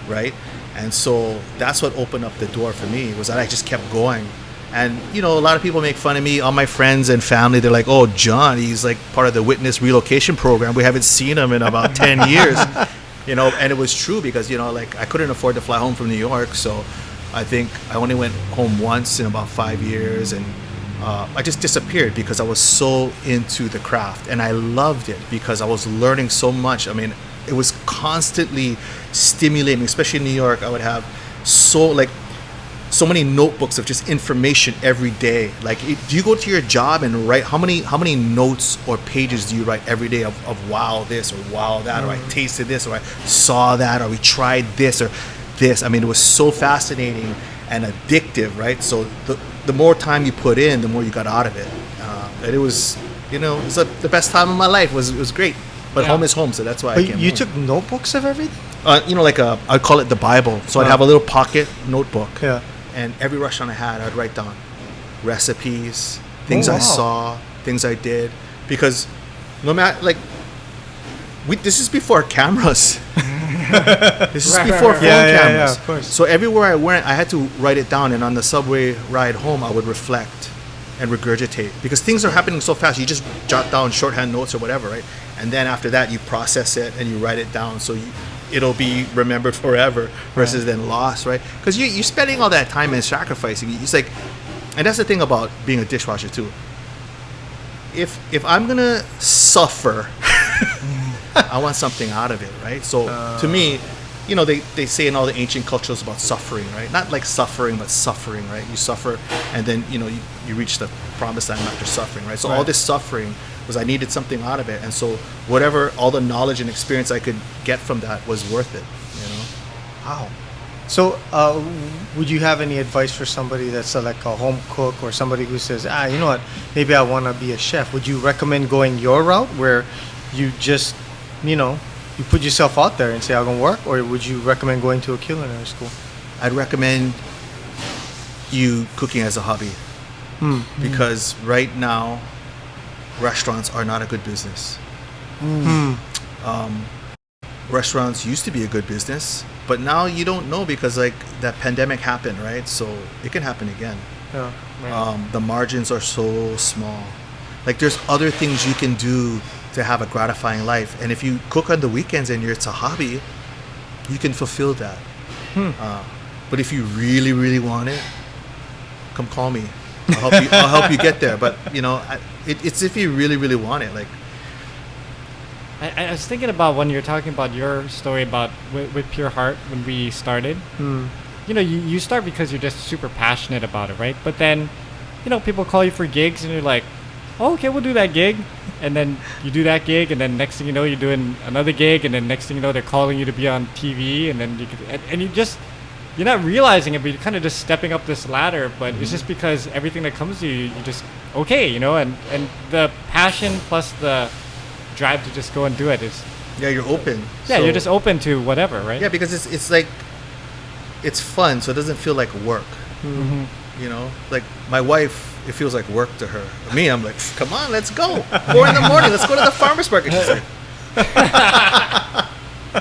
right? And so that's what opened up the door for me, was that I just kept going. And, you know, a lot of people make fun of me. All my friends and family, they're like, oh, Jon, he's like part of the witness relocation program. We haven't seen him in about 10 years. You know, and it was true because, you know, like I couldn't afford to fly home from New York. So I think I only went home once in about 5 years. And I just disappeared because I was so into the craft. And I loved it because I was learning so much. I mean, it was constantly stimulating, especially in New York. I would have so many notebooks of just information every day. Like, do you go to your job and write how many notes or pages do you write every day of wow this or wow that, or I tasted this or I saw that or we tried this or this. I mean, it was so fascinating and addictive, right? So the more time you put in, the more you got out of it. And it was, you know, it was the best time of my life. It was great. But home is home, so that's why I came you home. took notebooks of everything? You know, like I'd call it the Bible. So I'd have a little pocket notebook. Yeah. And every restaurant I had, I'd write down recipes, things I saw, things I did. Because no matter, like, this is before cameras. This is before phone cameras. Yeah, of course. So everywhere I went, I had to write it down. And on the subway ride home, I would reflect and regurgitate. Because things are happening so fast, you just jot down shorthand notes or whatever, right? And then after that, you process it and you write it down. So it'll be remembered forever versus then lost, right? Because you're spending all that time and sacrificing. It's like, and that's the thing about being a dishwasher too. If I'm gonna suffer, I want something out of it, right? So to me, you know, they say in all the ancient cultures about suffering, right? Not like suffering, but suffering, right? You suffer, and then, you know, you reach the promised land after suffering, right? So all this suffering was I needed something out of it. And so whatever, all the knowledge and experience I could get from that was worth it, you know? Wow. So would you have any advice for somebody that's like a home cook or somebody who says, you know what, maybe I want to be a chef? Would you recommend going your route where you just, you know, you put yourself out there and say, I'm going to work? Or would you recommend going to a culinary school? I'd recommend you cooking as a hobby. Because right now, restaurants are not a good business. Restaurants used to be a good business, but now you don't know because like that pandemic happened, right? So it can happen again. Yeah. Right. The margins are so small. Like there's other things you can do to have a gratifying life, and if you cook on the weekends and it's a hobby, you can fulfill that. But if you really, really want it, come call me. I'll help you get there. But you know, it's if you really, really want it. Like I was thinking about when you're talking about your story about with Pure Heart when we started. You know, you start because you're just super passionate about it, right? But then, you know, people call you for gigs and you're like, oh, okay, we'll do that gig. And then you do that gig, and then next thing you know, you're doing another gig, and then next thing you know, they're calling you to be on TV, and then and you're not realizing it, but you're kind of just stepping up this ladder. But it's just because everything that comes to you, you just okay, you know, and the passion plus the drive to just go and do it is. Yeah, you're open. Yeah, So- you're just open to whatever, right? Yeah, because it's like it's fun, so it doesn't feel like work. Mm-hmm. You know, like my wife, it feels like work to her. Me, I'm like, come on, let's go. 4 a.m, let's go to the farmer's market. She's like,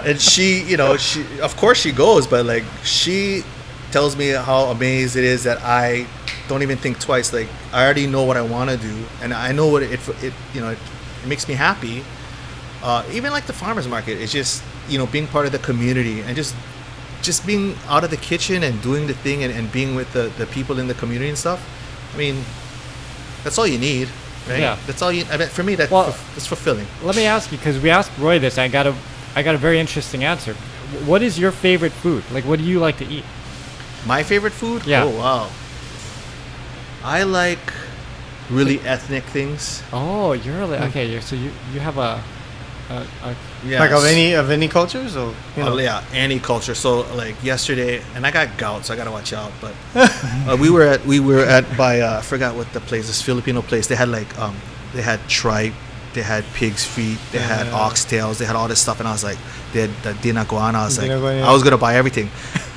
and she, you know, of course she goes, but like she tells me how amazed it is that I don't even think twice. Like I already know what I want to do, and I know what it you know, it makes me happy. Even like the farmer's market, it's just, you know, being part of the community and just being out of the kitchen and doing the thing and being with the people in the community and stuff. I mean, that's all you need, right? Yeah. That's all you. I mean, for me, that's fulfilling. Let me ask you, because we asked Roy this, I got a very interesting answer. What is your favorite food? Like, what do you like to eat? My favorite food? Yeah. Oh wow. I like really ethnic things. Oh, you're really okay. So you have a Yeah. Like of any cultures, or you know? Yeah, any culture. So like yesterday, and I got gout, so I gotta watch out. But we were at I forgot what the place, this Filipino place. They had like they had tripe, they had pig's feet, they had oxtails, they had all this stuff, and I was like, they had the dinaguan. I was like, I was gonna buy everything,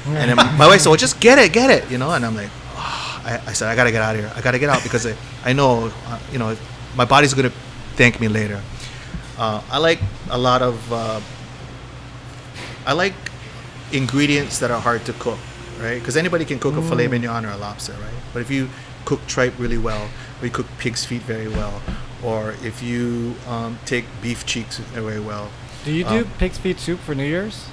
and then my wife said, well, just get it, you know. And I'm like, I said, I gotta get out of here. I gotta get out because I know, you know, my body's gonna thank me later. I like a lot of I like ingredients that are hard to cook, right? Because anybody can cook a filet mignon or a lobster, right? But if you cook tripe really well, or you cook pig's feet very well, or if you take beef cheeks very well. Do you do pig's feet soup for New Year's?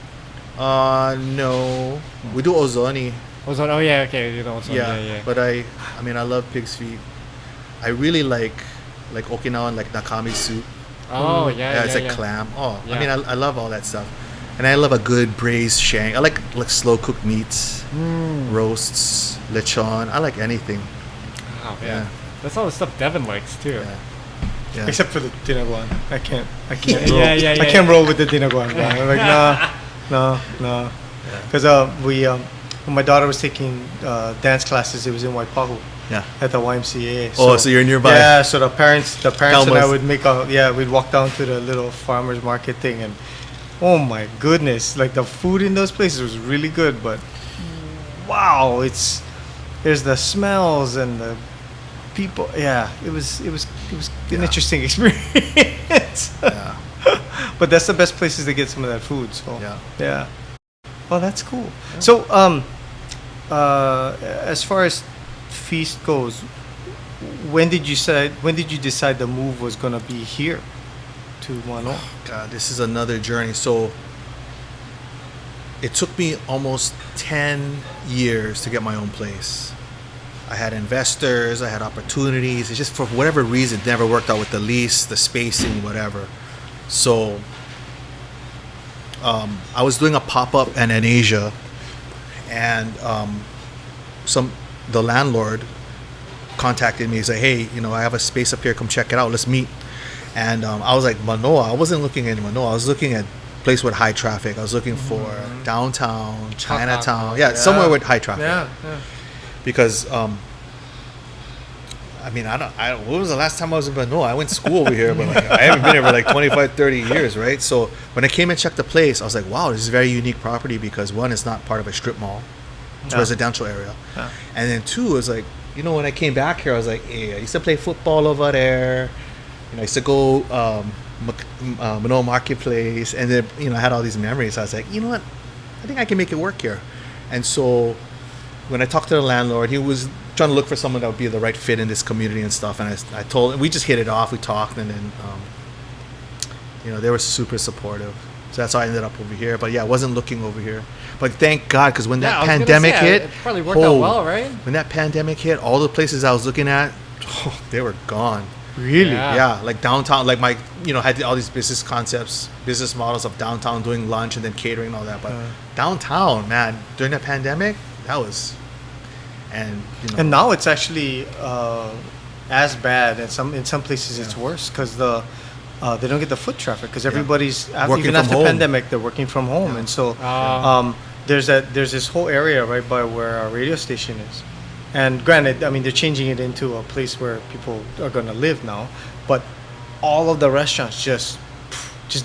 No, we do ozoni. Ozone. Oh yeah, okay. You know ozone. Yeah. But I mean, I love pig's feet. I really like Okinawan, like nakami soup. Oh yeah. It's like clam. Oh, Yeah. I mean, I love all that stuff, and I love a good braised shank. I like slow cooked meats, roasts, lechon. I like anything. Wow, Yeah. yeah. That's all the stuff Devon likes too. Yeah. Except for the dinaguan. I can't Yeah, roll. yeah, I can't roll with the dinaguan. I'm like, no. Because when my daughter was taking dance classes, it was in Waipahu Yeah. at the YMCA. So you're nearby. Yeah, so the parents and I Elmo's. would we'd walk down to the little farmer's market thing, and oh my goodness, like the food in those places was really good, but wow, there's the smells and the people. Yeah, it was an interesting experience. Yeah. But that's the best places to get some of that food. So Yeah. Oh, that's cool. So as far as Feast goes, when did you decide the move was gonna be here to Mano? God, this is another journey. So it took me almost 10 years to get my own place. I had investors, I had opportunities. It's just for whatever reason, it never worked out with the lease, the spacing, whatever. So I was doing a pop-up in Asia, and the landlord contacted me. He's like, hey, you know, I have a space up here, come check it out, let's meet. And I was like, Manoa. I wasn't looking at Manoa, I was looking at place with high traffic. I was looking for downtown, Chinatown, somewhere with high traffic. Yeah. Because I mean, when was the last time I was in Manoa? I went to school over here, but like, I haven't been here for like 25, 30 years, right? So when I came and checked the place, I was like, wow, this is a very unique property because one, it's not part of a strip mall. It's a residential area. Yeah. And then two, it was like, you know, when I came back here, I was like, hey, I used to play football over there. You know, I used to go Manoa Marketplace, and then, you know, I had all these memories. I was like, you know what? I think I can make it work here. And so when I talked to the landlord, he was trying to look for someone that would be the right fit in this community and stuff. And I told him, we just hit it off. We talked, and then, you know, they were super supportive. So that's how I ended up over here. But yeah, I wasn't looking over here. But thank God, because when that pandemic hit, it probably worked out well, right? When that pandemic hit, all the places I was looking at, they were gone. Really? Yeah. Like downtown, like my, you know, had all these business concepts, business models of downtown doing lunch and then catering and all that. But downtown, man, during the pandemic, that was, and you know. And now it's actually as bad, and in some places it's worse because they don't get the foot traffic because everybody's Working even from after home. pandemic they're working from home, and so there's this whole area right by where our radio station is. And granted, I mean, they're changing it into a place where people are going to live now, but all of the restaurants just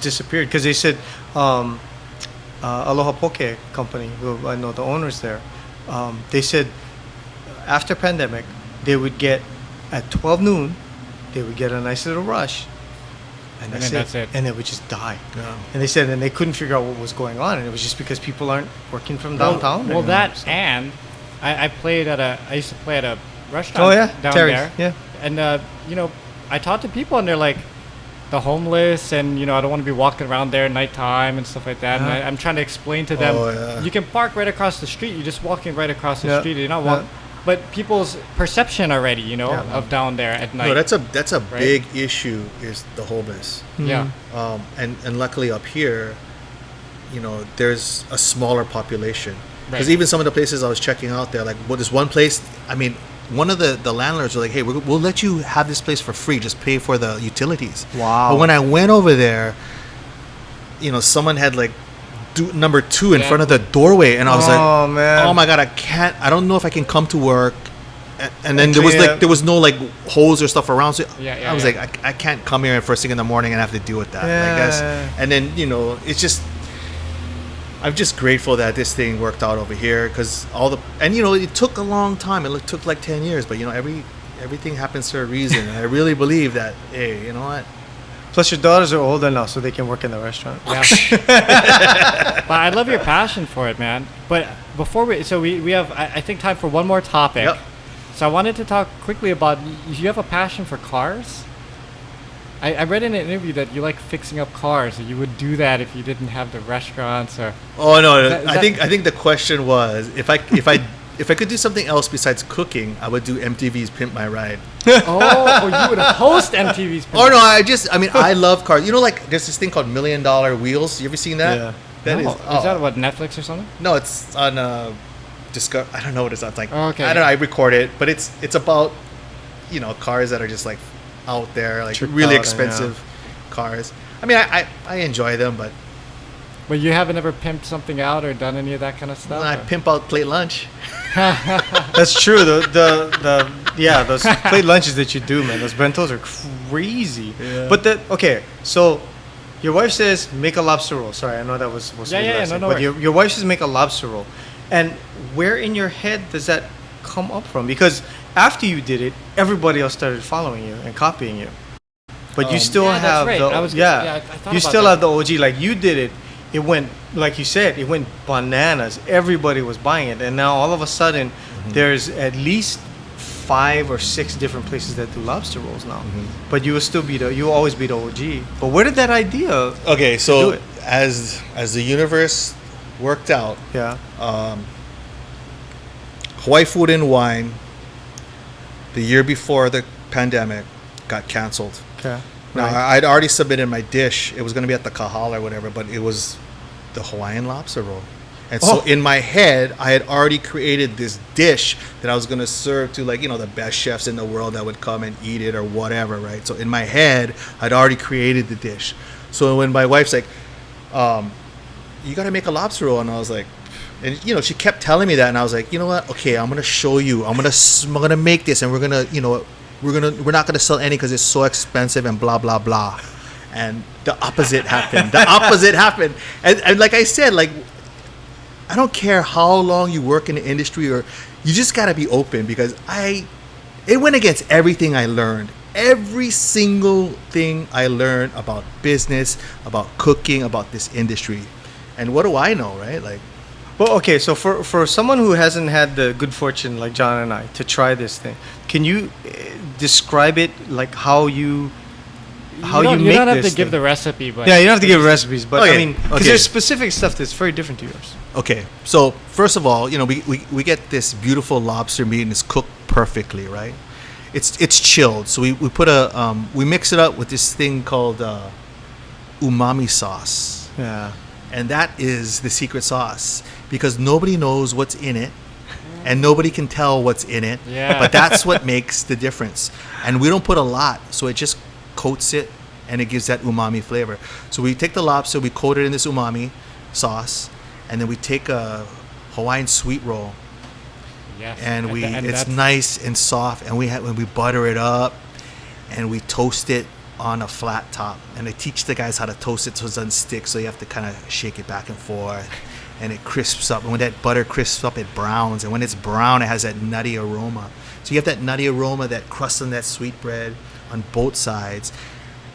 disappeared because they said Aloha Poke Company, who I know the owners there, they said after pandemic they would get at 12 noon, they would get a nice little rush, and that's it. And it would just die. Yeah. And they said, and they couldn't figure out what was going on, and it was just because people aren't working from downtown. Well, anymore, that so. and I used to play at a restaurant down Terry's, there. yeah. And I talk to people and they're like the homeless, and I don't want to be walking around there at nighttime and stuff like that. And I'm trying to explain to them, you can park right across the street. You're just walking right across the street. You're not walking. But people's perception already, of down there at night. No, that's a big issue, is the homeless. Yeah. And luckily up here, there's a smaller population. Because Right. even some of the places I was checking out there, like, there's one place, I mean, one of the landlords were like, hey, we'll let you have this place for free, just pay for the utilities. Wow. But when I went over there, someone had like number 2 in front of the doorway, and I was like, oh man, oh my god, I don't know if I can come to work. And then Actually, there was no like hose or stuff around, so I was yeah. like, I can't come here first thing in the morning and have to deal with that. I guess. And then it's just, I'm just grateful that this thing worked out over here, because it took a long time. It took like 10 years, but everything happens for a reason. And I really believe that, hey, you know what? Plus, your daughters are older now, so they can work in the restaurant. Yeah. But I love your passion for it, man. But before we have, I think, time for one more topic. Yep. So I wanted to talk quickly about, you have a passion for cars? I read in an interview that you like fixing up cars. So you would do that if you didn't have the restaurants or. Oh no! I think the question was, if I could do something else besides cooking, I would do MTV's Pimp My Ride. you would host MTV's. Oh no! I love cars. Like there's this thing called $1 Million Wheels. You ever seen that? Yeah. Is that what, Netflix or something? No, it's on Discover. I don't know what it's on. It's like, okay. I don't know. I record it, but it's about cars that are just like out there, like Tricked really out, expensive cars. I mean, I enjoy them, but But you haven't ever pimped something out or done any of that kind of stuff? I pimp out plate lunch. That's true. Those plate lunches that you do, man, those bentos are crazy. Yeah. But so your wife says make a lobster roll. Sorry, I know that was supposed to be the last thing, no but worries. your wife says make a lobster roll. And where in your head does that come up from? Because after you did it, everybody else started following you and copying you. But you still Yeah, that's have right. I thought you about still that. have the OG. Like you did it. It went, like you said, it went bananas. Everybody was buying it, and now all of a sudden, there's at least 5 or 6 different places that do lobster rolls now. But you will still you will always be the OG. But where did that idea? Okay, do so it? as the universe worked out, Yeah. Hawaii Food and Wine, the year before the pandemic, got canceled. Okay. Now, I'd already submitted my dish. It was going to be at the Kahala or whatever, but it was the Hawaiian lobster roll. And so in my head, I had already created this dish that I was going to serve to, like, the best chefs in the world that would come and eat it or whatever, right? So in my head, I'd already created the dish. So when my wife's like, you got to make a lobster roll. And I was like, and, she kept telling me that. And I was like, you know what? Okay, I'm going to show you. I'm going to make this, and we're going to, we're not going to sell any because it's so expensive and blah, blah, blah. And the opposite happened. And like I said, like, I don't care how long you work in the industry, or you just got to be open, because it went against everything I learned. Every single thing I learned about business, about cooking, about this industry. And what do I know, right? Like, Well, okay, so for someone who hasn't had the good fortune like John and I to try this thing, can you describe it, like how you make this? You don't have to give the recipe, but Yeah, you don't have to give recipes, but Okay, I mean, because okay. there's specific stuff that's very different to yours. okay, so first of all, we get this beautiful lobster meat, and it's cooked perfectly, right? It's chilled, so we put we mix it up with this thing called umami sauce. Yeah. And that is the secret sauce, because nobody knows what's in it. and nobody can tell what's in it. Yeah. But that's what makes the difference. And we don't put a lot, so it just coats it, and it gives that umami flavor. So we take the lobster, we coat it in this umami sauce, and then we take a Hawaiian sweet roll, Yes. and it's that's- nice and soft, and when we butter it up, and we toast it on a flat top. And I teach the guys how to toast it so it doesn't stick, so you have to kind of shake it back and forth, and it crisps up. And when that butter crisps up, it browns, and when it's brown, it has that nutty aroma. So you have that nutty aroma, that crust on that sweet bread on both sides,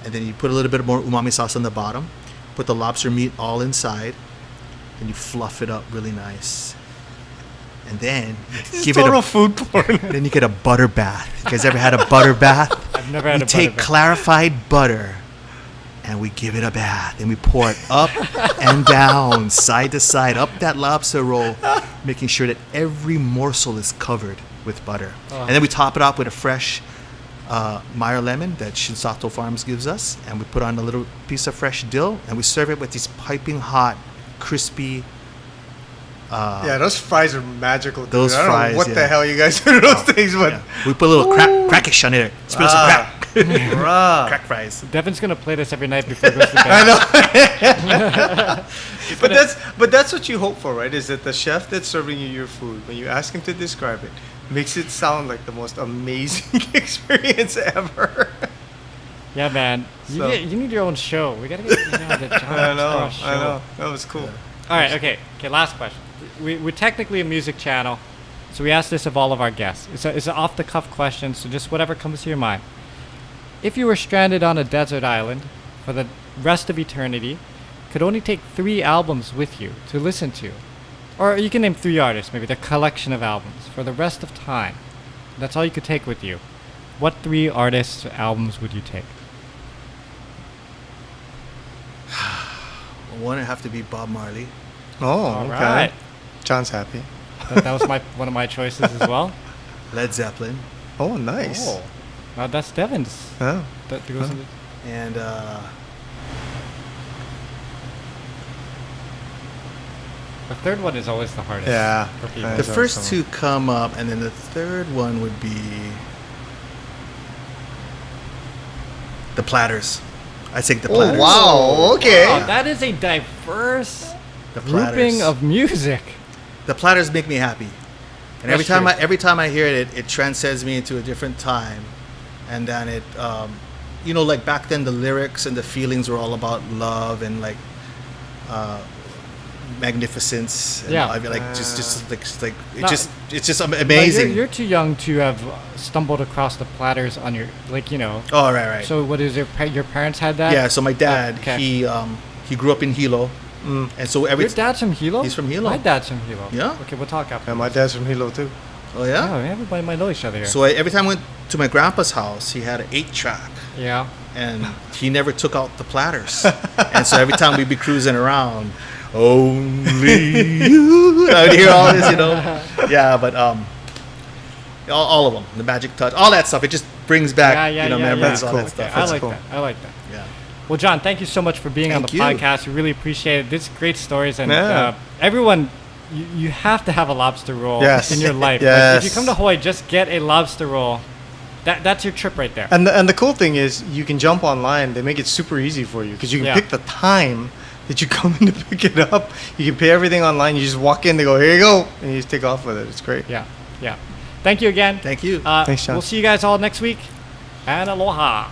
and then you put a little bit more umami sauce on the bottom, put the lobster meat all inside, and you fluff it up really nice. And then give it total a food porn. then you get a butter bath. You guys ever had a butter bath? I've never had We a take butter bath. clarified butter and we give it a bath, and we pour it up and down, side to side, up that lobster roll, making sure that every morsel is covered with butter. And then we top it off with a fresh Meyer lemon that Shinsato Farms gives us, and we put on a little piece of fresh dill, and we serve it with these piping hot, crispy. Yeah, those fries are magical. Dude. Those I don't fries, know what yeah. the hell you guys do to those things, but Yeah. We put a little crackish on it. Spill some crack. bruh. Crack fries. Devin's gonna play this every night before he goes to bed. But that's what you hope for, right? Is that the chef that's serving you your food, when you ask him to describe it, makes it sound like the most amazing experience ever. Yeah, man. So- You need your own show. We gotta get the Jon Matsubara show. I know. That was cool. All right, okay. Last question. We're technically a music channel, so we ask this of all of our guests. It's an off-the-cuff question, so just whatever comes to your mind. If you were stranded on a desert island for the rest of eternity, could only take 3 albums with you to listen to, or you can name 3 artists, maybe the collection of albums, for the rest of time. That's all you could take with you. What 3 artists' albums would you take? One would have to be Bob Marley. Oh, All okay. right. John's happy. That was one of my choices as well. Led Zeppelin. Oh, nice. Oh. Now that's Devin's. Oh. That goes in the- And The third one is always the hardest. Yeah. For people. Yeah. the That's first awesome. 2 come up, and then the third one would be the Platters. I think the Platters. Oh, wow. Okay. Wow, that is a diverse The grouping Platters. of music. The Platters make me happy, and That's every true. time I hear it, it transcends me into a different time, and then it, like back then the lyrics and the feelings were all about love and like magnificence. And Yeah. I mean, like just like No, it's just Like, amazing. you're too young to have stumbled across the Platters on your Oh right. So what is your parents had that? Yeah, so my dad, Okay. he grew up in Hilo, and so every Your dad's from Hilo? He's from Hilo. My dad's from Hilo. Yeah? Okay, we'll talk after. Yeah, my dad's from Hilo too. oh yeah. Oh, everybody might know each other here. So every time I went to my grandpa's house, he had an 8-track, yeah. and he never took out the Platters, and so every time we'd be cruising around, only you, I would hear all this, Yeah, but all of them, the Magic Touch, all that stuff, it just brings back memories, all cool. that stuff. I That's like cool. that. I like that. Yeah. Well, John, thank you so much for being on Thank the you. podcast. We really appreciate it. This is great stories, and Yeah. everyone, you have to have a lobster roll Yes. in your life. Yes. Like, if you come to Hawaii, just get a lobster roll. That's your trip right there. And the cool thing is, you can jump online. They make it super easy for you because you can Yeah. pick the time that you come in to pick it up. You can pay everything online. You just walk in, they go, here you go, and you just take off with it. It's great. Yeah, yeah. Thank you again. Thank you. Thanks, John. We'll see you guys all next week, and aloha.